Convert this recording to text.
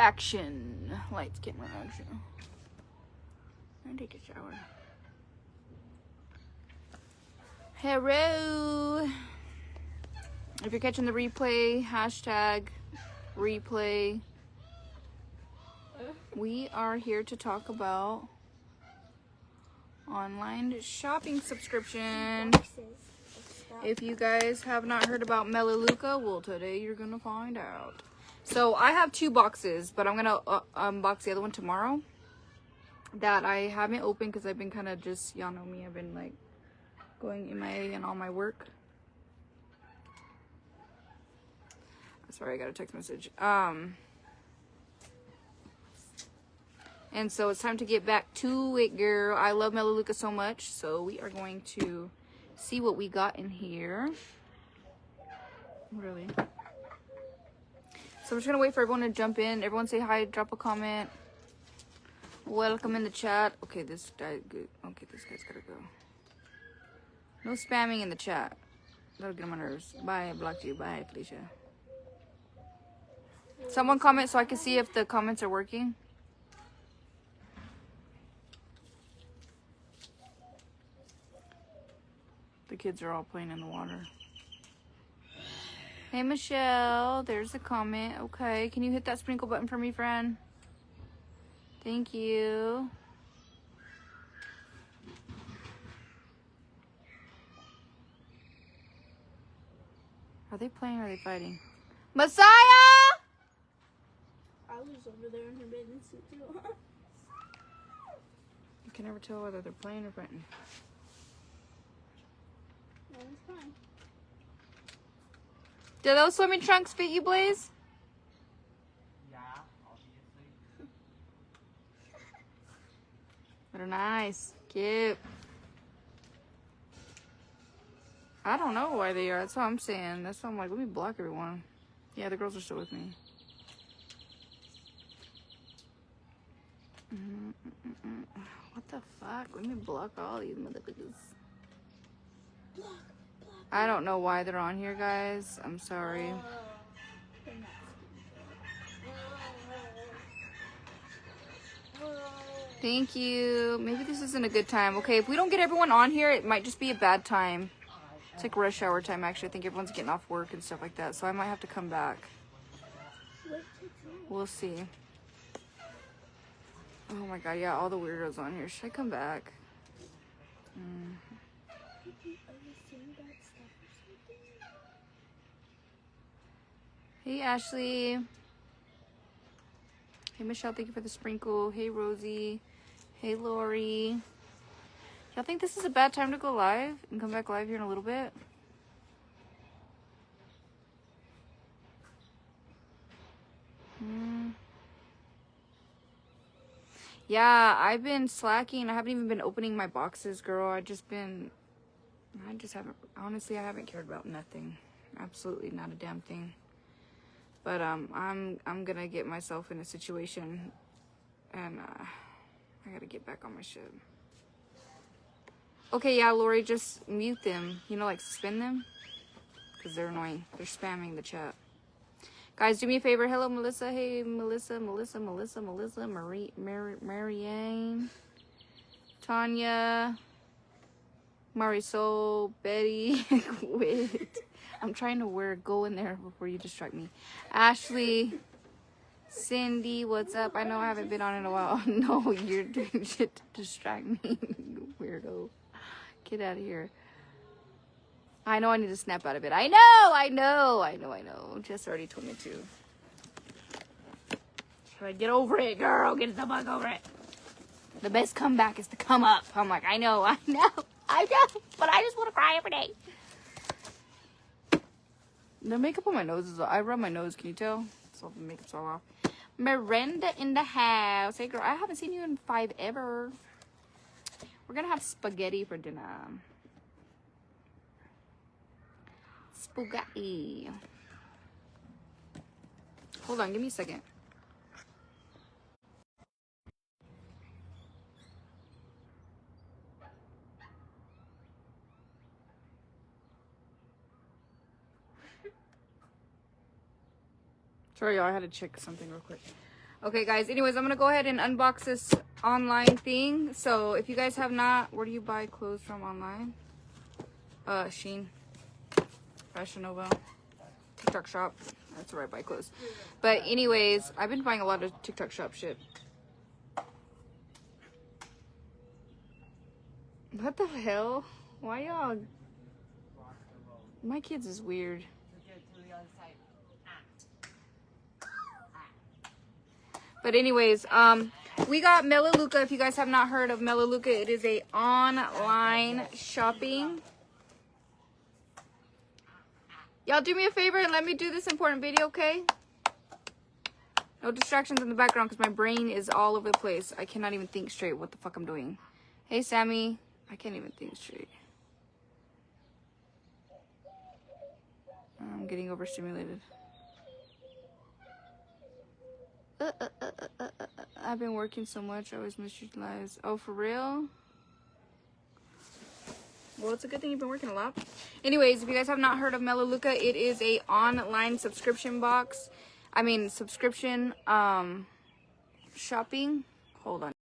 action. Lights, camera, action. I'm gonna take a shower. Hello. If you're catching the replay, hashtag replay. We are here to talk about online shopping subscription. If you guys have not heard about Melaleuca, well, today you're gonna find out. So I have 2 boxes, but I'm gonna unbox the other one tomorrow. That I haven't opened because I've been kind of just, y'all know me, I've been like going MIA and all my work. Sorry, I got a text message. And so it's time to get back to it, girl. I love Melaleuca so much, so we are going to see what we got in here. Really. So I'm just gonna wait for everyone to jump in. Everyone say hi, drop a comment. Welcome in the chat. Okay, this guy good. Okay, this guy's gotta go. No spamming in the chat. That'll get on my nerves. Bye, I blocked you. Bye, Felicia. Someone comment so I can see if the comments are working. The kids are all playing in the water. Hey, Michelle. There's a comment. Okay. Can you hit that sprinkle button for me, friend? Thank you. Are they playing or are they fighting? Messiah! I was over there in her bathing suit too. You can never tell whether they're playing or fighting. That was fine. Do those swimming trunks fit you, Blaze? Yeah, obviously. They're nice. Cute. I don't know why they are. That's what I'm saying. That's why I'm like, let me block everyone. Yeah, the girls are still with me. What the fuck? Let me block all these motherfuckers. I don't know why they're on here, guys. I'm sorry. Thank you. Maybe this isn't a good time. Okay, if we don't get everyone on here, it might just be a bad time. It's like rush hour time, actually. I think everyone's getting off work and stuff like that, so I might have to come back. We'll see. Oh my god, yeah, all the weirdos on here. Should I come back? Hey, Ashley. Hey, Michelle, thank you for the sprinkle. Hey, Rosie. Hey, Lori. Y'all think this is a bad time to go live and come back live here in a little bit? Yeah, I've been slacking. I haven't even been opening my boxes, girl. I just haven't, honestly, I haven't cared about nothing. Absolutely not a damn thing. But I'm gonna get myself in a situation, and I gotta get back on my shit. Okay, yeah, Lori, just mute them. You know, like suspend them, because they're annoying. They're spamming the chat. Guys, do me a favor. Hello, Melissa. Hey, Melissa, Marianne, Tanya, Marisol, Betty. Wait. I'm trying to go in there before you distract me. Ashley, Cindy, what's up? I know I haven't been on in a while. No, you're doing shit to distract me. Weirdo. Get out of here. I know I need to snap out of it. I know. Jess already told me to. Try to get over it, girl. Get the fuck over it. The best comeback is to come up. I'm like, I know. But I just want to cry every day. The makeup on my nose is, I rub my nose, can you tell? So the makeup's all off. Miranda in the house. Hey girl, I haven't seen you in 5 ever. We're gonna have spaghetti for dinner. Spaghetti. Hold on, give me a second. Sorry, y'all, I had to check something real quick. Okay, guys. Anyways, I'm gonna go ahead and unbox this online thing. So if you guys have not, where do you buy clothes from online? Shein, Fashion Nova, TikTok Shop. That's where I buy clothes. But anyways, I've been buying a lot of TikTok Shop shit. What the hell? Why y'all? My kids is weird. But anyways, we got Melaleuca. If you guys have not heard of Melaleuca, it is a online shopping. Y'all do me a favor and let me do this important video, okay? No distractions in the background because my brain is all over the place. I cannot even think straight what the fuck I'm doing. Hey, Sammy. I can't even think straight. I'm getting overstimulated. I've been working so much. I always miss your lives. Oh, for real? Well, it's a good thing you've been working a lot. Anyways, if you guys have not heard of Melaleuca, it is a online subscription box. I mean, subscription shopping. Hold on.